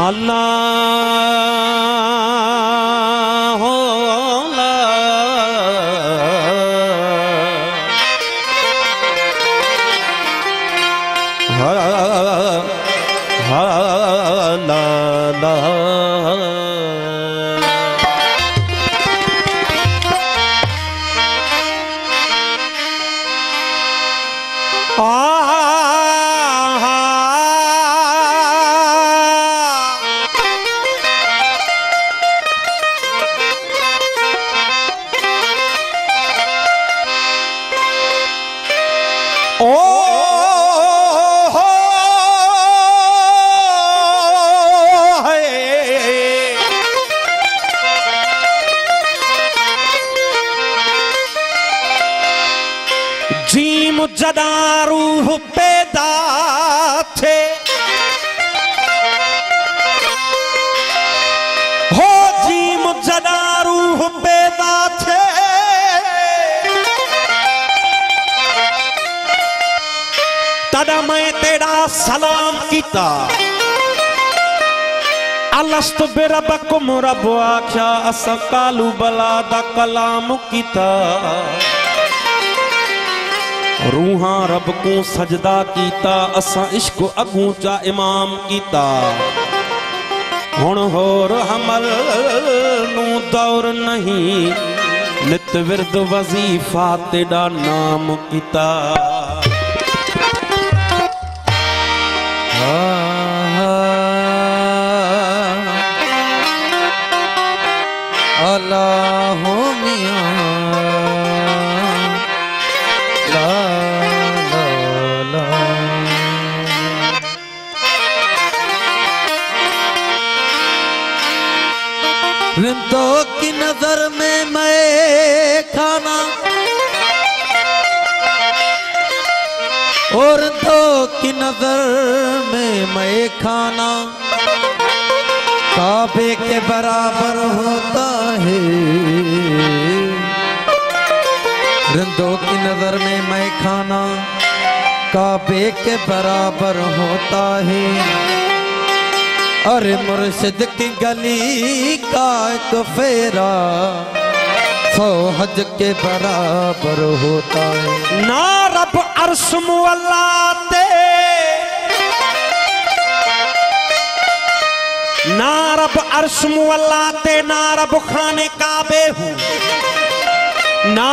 अल्लाह हो जीम जदा रूह पैदा थे हो जीम जदा रूह पैदा थे तदा मैं तेरा सलाम कीता अलस्तु बिरब्बकुम रब आख्या असा कालू बला दा कलाम कीता रूहां रब को सजदा कीता असा इश्क अगू चा इमाम कीता हुण होर हमल नू दौर नहीं नित विरद वजीफा तेरा नाम कीता अल्लाह मियां रिंदों की नजर में मैं खाना और रिंदों की नजर में मैं खाना काबे के बराबर होता है रिंदों की नजर में मैं खाना काबे के बराबर होता है अरे मुर्शिद की गली का एक फेरा 100 हज के बराबर होता है ना रब अर्श मुअल्ला ते ना रब अर्श मुअल्ला ते ना रब खाने काबे हूँ ना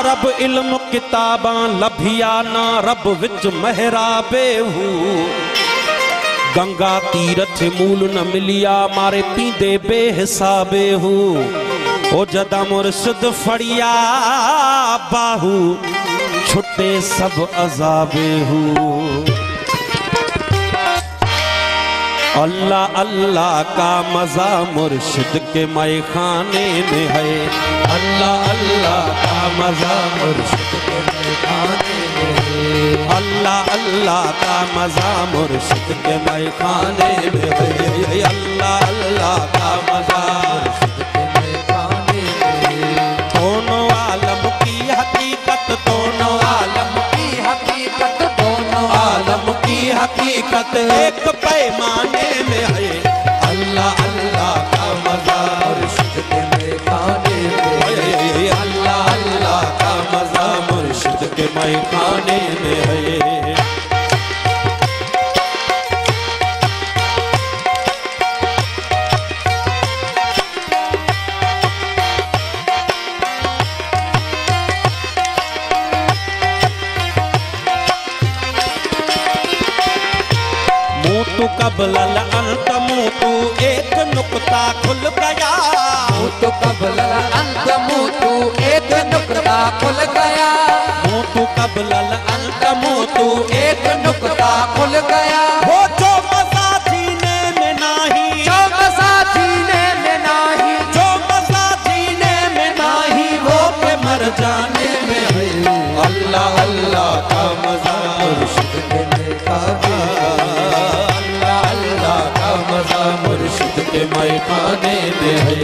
रब इल्म किताबां लभिया ना रब विच महराबे हूँ गंगा तीरथ मूल न मिलिया मारे पींदे बेहिसाबे हूँ ओ जदा मुर्शिद फड़िया बाहू छुट्टे सब अजाबे हूँ अल्लाह अल्लाह का मजा मुर्शिद के मैखाने में है अल्लाह अल्लाह का मजा मुर्शिद के मैखाने में है अल्लाह अल्लाह का मजा मुर्शिद के मैखाने में है अल्लाह अल्लाह का मजा मुर्शिद के मैखाने में है दोनों आलम की हकीकत दोनों आलम की हकीकत दोनों आलम की हकीकत एक पैमाने में है अल्लाह अल्लाह का मजा मुर्शिद के मैखाने में है अल्लाह अल्लाह का मजा मुर्शिद के मैखाने में है मुतु कबलल अंत मुतु एक नुक्ता खुल गया मुतु कबलल अंत मुतु एक नुक्ता खुल गया मुतु कबलल अंत मुतु एक नुक्ता खुल गया वो जो मजा जीने में नाही जो मजा जीने में नाही जो मजा जीने में नाही वो के मर जाने में है अल्लाह अल्लाह का मजा मुर्शिद के मैखाने अल्लाह अल्लाह का मजा मुर्शिद के मैखाने में है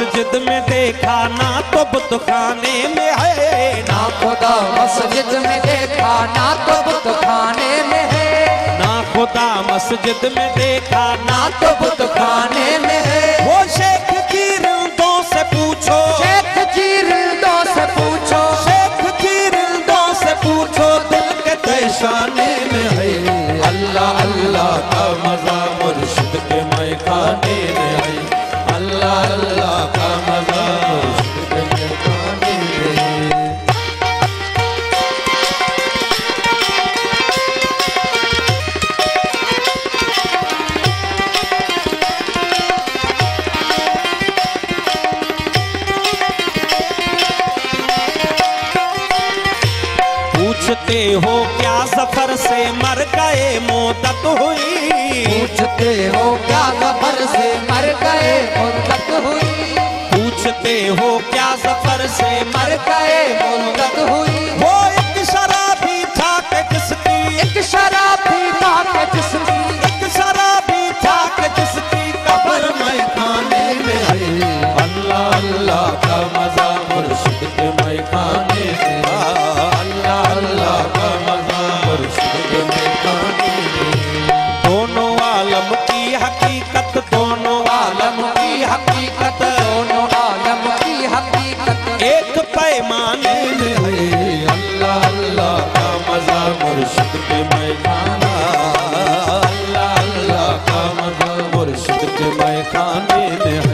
मस्जिद में देखा ना तो बुतखाने में है। ना खुदा मस्जिद में देखा ना तो बुतखाने में है। ना खुदा मस्जिद में देखा ना तो बुतखाने में है। वो शेख की रिंदों से पूछो, शेख की रिंदों से पूछो, शेख की रिंदों से पूछो, दिल के तहशाने में है। अल्लाह अल्लाह का मजा मुर्शिद के मैखाने में है। अल्लाह अल्लाह का मजा मुर्शिद के मैखाने में है। पूछते हो क्या सफर से मर गए मुद्दत हुई। पूछते हो क्या सफर से मर गए मुद्दत हुई। पूछते हो क्या सफर से मर गए मुद्दत हुई। वो एक शराबी था कि जिसकी, एक शराबी था कि जिसकी, एक शराबी था कि जिसकी कब्र मैखाने में है। अल्लाह अल्लाह का मजा मुर्शिद के मैखाने में है। अल्लाह अल्लाह का मजा मुर्शिद के मैखाने में है। दोनों आलम की हकीकत, दोनों आलम की हकीकत, दोनों आलम की हकीकत एक पैमाने में है। अल्लाह अल्लाह का मजा मुर्शिद के मैखाना। अल्लाह अल्लाह का मजा मुर्शिद के मैखाने में है।